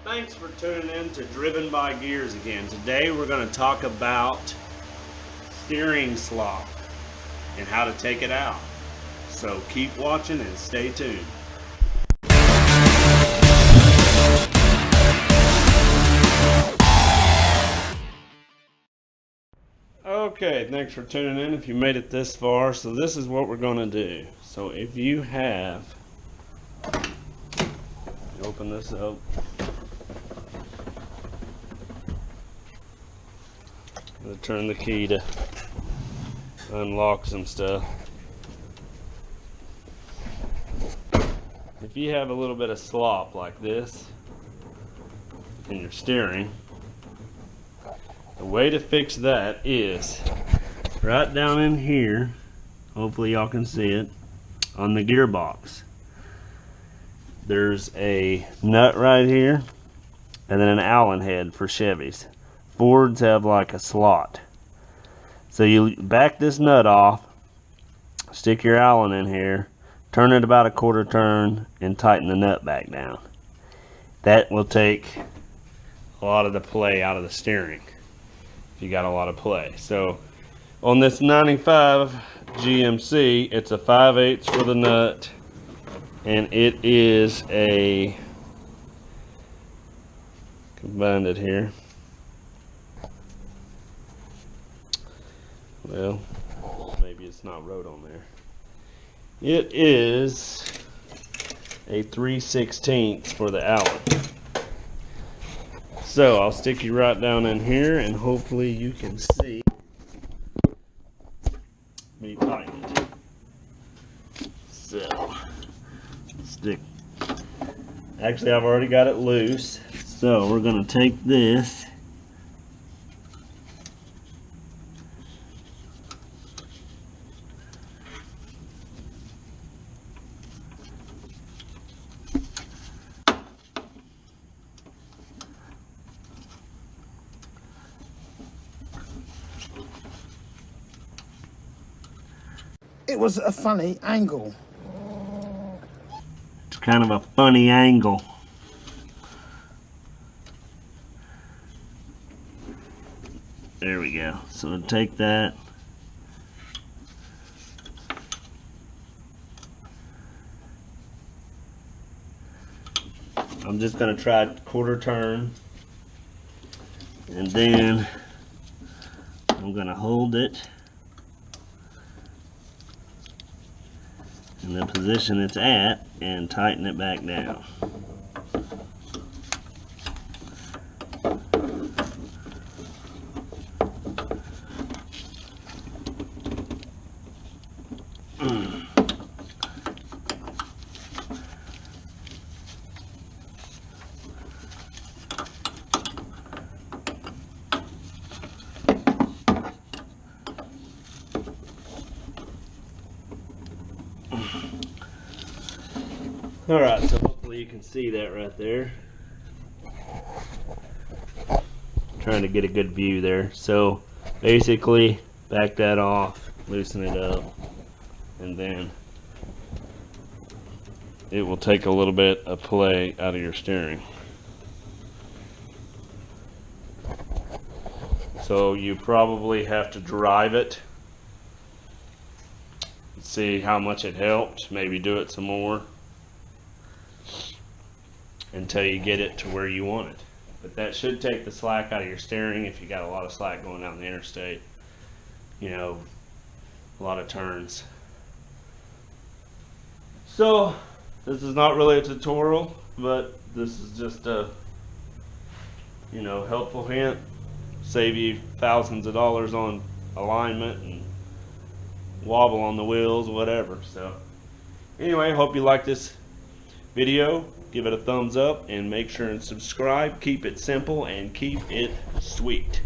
Thanks for tuning in to Driven by Gears again. Today we're going to talk about steering slop and how to take it out. So keep watching and stay tuned. Okay, thanks for tuning in if you made it this far. So this is what we're going to do. So if you have, open this up. I'm going to turn the key to unlock some stuff. If you have a little bit of slop like this in your steering, the way to fix that is right down in here, hopefully y'all can see it, on the gearbox. There's a nut right here and then an Allen head for Chevys. Fords have like a slot. So you back this nut off, stick your Allen in here, turn it about a quarter turn, and tighten the nut back down. That will take a lot of the play out of the steering if you got a lot of play. So on this 95 GMC, it's a 5/8 for the nut, and it is a, combined it here, well, maybe it's not wrote on there. It is a 3/16 for the Allen. So I'll stick you right down in here and hopefully you can see me tighten it. So stick. Actually, I've already got it loose. So we're going to take this . It was a funny angle. It's kind of a funny angle. There we go. So take that. I'm just going to try quarter turn. And then I'm going to hold it in the position it's at and tighten it back down. Alright, so hopefully you can see that right there. I'm trying to get a good view there. So basically back that off, loosen it up, and then it will take a little bit of play out of your steering. So you probably have to drive it, see how much it helped, maybe do it some more until you get it to where you want it. But that should take the slack out of your steering if you got a lot of slack going out in the interstate, you know, a lot of turns. So this is not really a tutorial, but this is just a, you know, helpful hint. Save you thousands of dollars on alignment and wobble on the wheels, whatever. So anyway, hope you like this video. Give it a thumbs up and make sure and subscribe. Keep it simple and keep it sweet.